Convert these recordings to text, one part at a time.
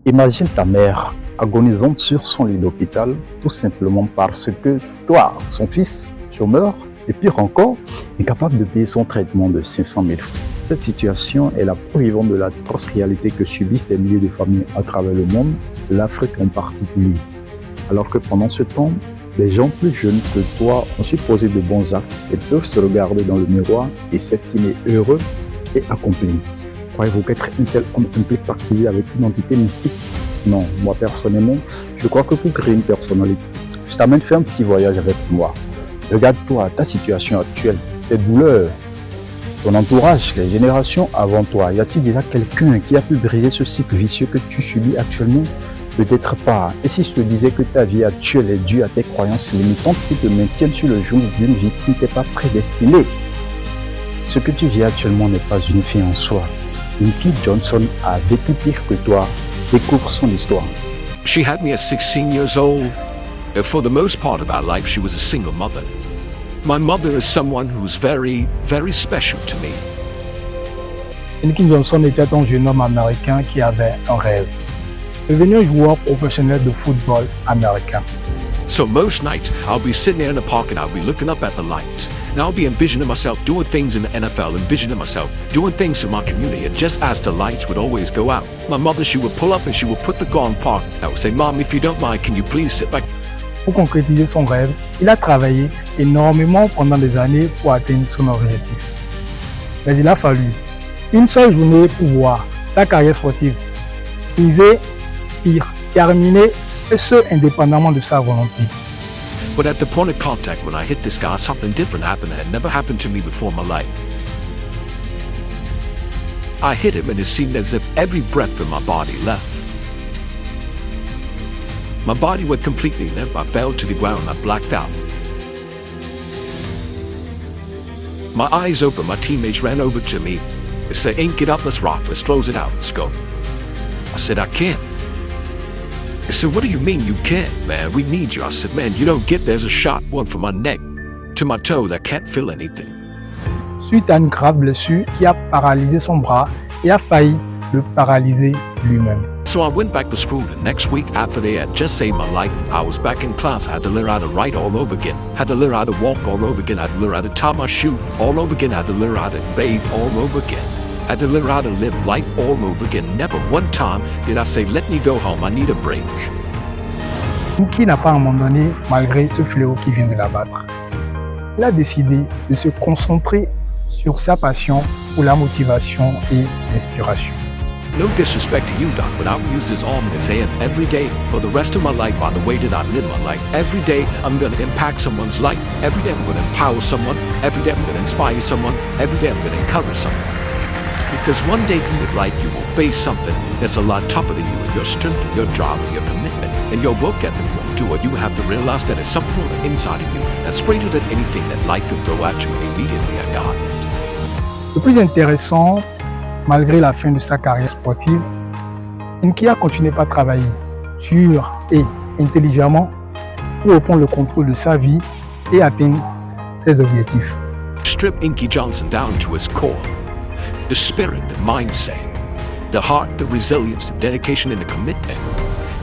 Imagine ta mère agonisante sur son lit d'hôpital, tout simplement parce que toi, son fils, chômeur, et pire encore, incapable de payer son traitement de 500 000 francs. Cette situation est la preuve vivante de l'atroce réalité que subissent des milliers de familles à travers le monde, l'Afrique en particulier. Alors que pendant ce temps, des gens plus jeunes que toi ont su poser de bons actes et peuvent se regarder dans le miroir et s'estimer heureux et accomplis. Croyez-vous qu'être un tel homme implique participer avec une entité mystique? Non, moi personnellement, je crois que pour créer une personnalité, je t'amène faire un petit voyage avec moi. Regarde-toi, ta situation actuelle, tes douleurs, ton entourage, les générations avant toi. Y a-t-il déjà quelqu'un qui a pu briser ce cycle vicieux que tu subis actuellement? Peut-être pas. Et si je te disais que ta vie actuelle est due à tes croyances limitantes qui te maintiennent sur le joug d'une vie qui n'était pas prédestinée? Ce que tu vis actuellement n'est pas une fin en soi. Nikki Johnson a vécu pire que toi. Découvre son histoire. She had me at 16 years old. For the most part of our life, she was a single mother. My mother is someone who's very, very special to me. Nikki Johnson était un jeune homme américain qui avait un rêve. Devenir joueur professionnel de football américain. So most nights, I'll be sitting there in the park and I'll be looking up at the lights. And I'll be envisioning myself doing things in the NFL, envisioning myself doing things for my community. And just as the lights would always go out, my mother, she would pull up and she would put the car in park. I would say, Mom, if you don't mind, can you please sit back? Pour concrétiser son rêve, il a travaillé énormément pendant des années pour atteindre son objectif. Mais il a fallu une seule journée pour voir sa carrière sportive brisée, pire, terminée, et ce indépendamment de sa volonté. But at the point of contact, when I hit this guy, something different happened that had never happened to me before in my life. I hit him and it seemed as if every breath in my body left. My body went completely limp. I fell to the ground. I blacked out. My eyes open. My teammates ran over to me. They said, "Ain't, get up, let's rock. Let's close it out. Let's go." I said, "I can't." They said, "What do you mean you can't, man? We need you." I said, "Man, you don't get there's a shot one from my neck to my toes. I can't feel anything." Suite à une grave blessure qui a paralysé son bras et a failli le paralyser lui-même. So I went back to school the next week after they had just saved my life. I was back in class. I had to learn how to write all over again. Had to learn how to walk all over again. I had to learn how to tie my shoe all over again. I had to learn how to bathe all over again. I had to learn how to live life all over again. Never one time did I say, "Let me go home. I need a break." Nikki n'a pas abandonné malgré ce fléau qui vient de l'abattre. Il a décidé de se concentrer sur sa passion pour la motivation et l'inspiration. No disrespect to you, Doc, but I will use this arm in his hand every day for the rest of my life by the way that I live my life. Every day I'm going to impact someone's life. Every day I'm going to empower someone. Every day I'm going to inspire someone. Every day I'm going to encourage someone. Because one day you will face something that's a lot tougher than you, and your strength and your drive and your commitment and your work ethic won't do it. You will have to realize that there's something on the inside of you that's greater than anything that life can throw at you, and immediately I got it. Le plus intéressant, malgré la fin de sa carrière sportive, Nikki a continué par travailler dur et intelligemment pour reprendre le contrôle de sa vie et atteindre ses objectifs. Strip Inky Johnson down to his core. The spirit, the mindset, the heart, the resilience, the dedication, and the commitment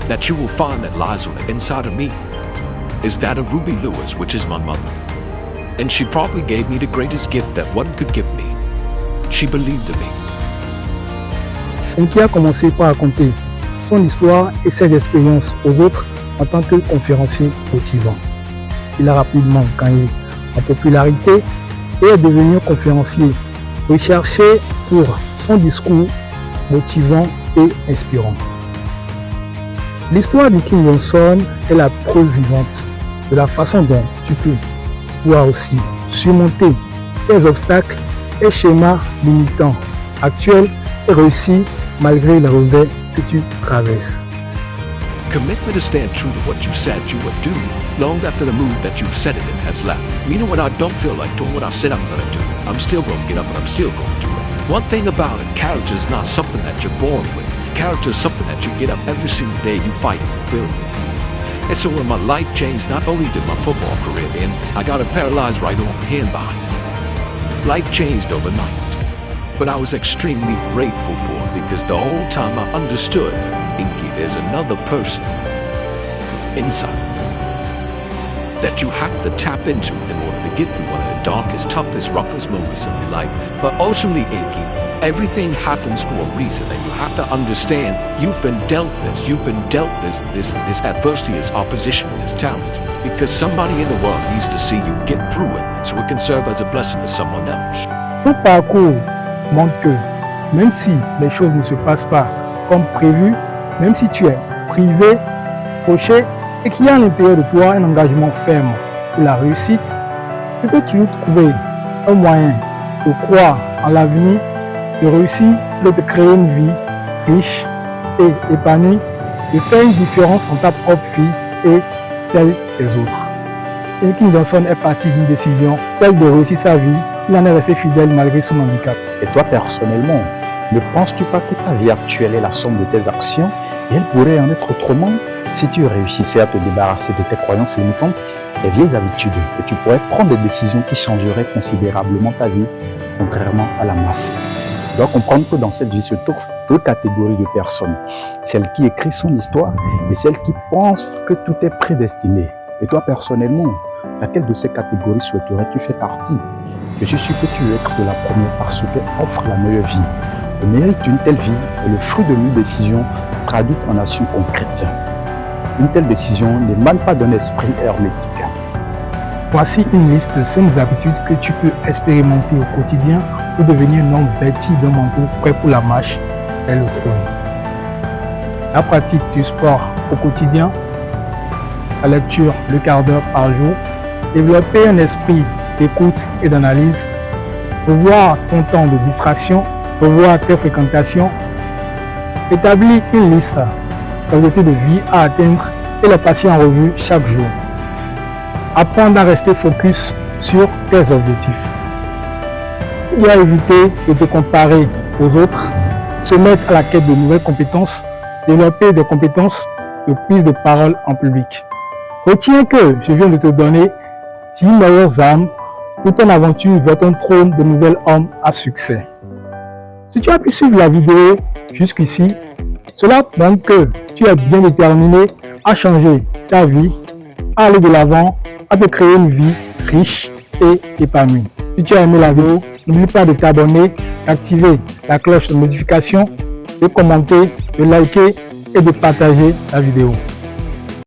that you will find that lies on the inside of me is that of Ruby Lewis, which is my mother. And she probably gave me the greatest gift that one could give me. She believed in me. Nikki a commencé par raconter son histoire et ses expériences aux autres en tant que conférencier motivant. Il a rapidement gagné en popularité et est devenu conférencier recherché pour son discours motivant et inspirant. L'histoire de Nikki Johnson est la preuve vivante de la façon dont tu peux pouvoir aussi surmonter tes obstacles et schémas limitants actuels et réussir malgré les revers que tu traverses. Commitment to stand true to what you said you would do long after the mood that you've said it in has left. Even when I don't feel like doing what I said I'm going to do, I'm still going to get up and I'm still going to do it. One thing about it, character is not something that you're born with. Character is something that you get up every single day, you fight it, you build it. And so when my life changed, not only did my football career end, I got a paralyzed right arm and hand behind me. Life changed overnight. But I was extremely grateful for it because the whole time I understood Inky, there's another person inside that you have to tap into in order to get through one of the darkest, toughest, roughest moments of your life. But ultimately, Inky, everything happens for a reason, and you have to understand you've been dealt this. You've been dealt this adversity, this opposition, and this challenge, because somebody in the world needs to see you get through it, so it can serve as a blessing to someone else. Tout parcours montre que même si les choses ne se passent pas comme prévu, même si tu es brisé, fauché, et qu'il y a à l'intérieur de toi un engagement ferme pour la réussite, tu peux toujours trouver un moyen de croire en l'avenir, de réussir, de te créer une vie riche et épanouie, de faire une différence en ta propre vie et celle des autres. Inky Johnson est parti d'une décision, celle de réussir sa vie. Il en est resté fidèle malgré son handicap. Et toi personnellement, ne penses-tu pas que ta vie actuelle est la somme de tes actions et elle pourrait en être autrement si tu réussissais à te débarrasser de tes croyances limitantes, tes vieilles habitudes, et tu pourrais prendre des décisions qui changeraient considérablement ta vie, contrairement à la masse. Tu dois comprendre que dans cette vie se trouvent deux catégories de personnes. Celle qui écrit son histoire et celle qui pense que tout est prédestiné. Et toi personnellement, laquelle de ces catégories souhaiterais-tu faire partie? Je suis sûr que tu veux être de la première parce qu'elle offre la meilleure vie. Le mérite d'une telle vie est le fruit de mille décisions traduites en actions concrètes. Une telle décision n'émane pas d'un esprit hermétique. Voici une liste de 5 habitudes que tu peux expérimenter au quotidien pour devenir un homme vêtu d'un manteau prêt pour la marche vers le trône. La pratique du sport au quotidien, la lecture le quart d'heure par jour, développer un esprit d'écoute et d'analyse, revoir ton temps de distraction, revoir tes fréquentations, établir une liste d'objectifs de vie à atteindre et les passer en revue chaque jour. Apprendre à rester focus sur tes objectifs. Tu dois éviter de te comparer aux autres, se mettre à la quête de nouvelles compétences, développer des compétences de prise de parole en public. Retiens que je viens de te donner 10 meilleures armes pour ton aventure vers ton trône de nouvel homme à succès. Si tu as pu suivre la vidéo jusqu'ici, cela montre que tu es bien déterminé à changer ta vie, à aller de l'avant, à te créer une vie riche et épanouie. Si tu as aimé la vidéo, n'oublie pas de t'abonner, d'activer la cloche de notification, de commenter, de liker et de partager la vidéo.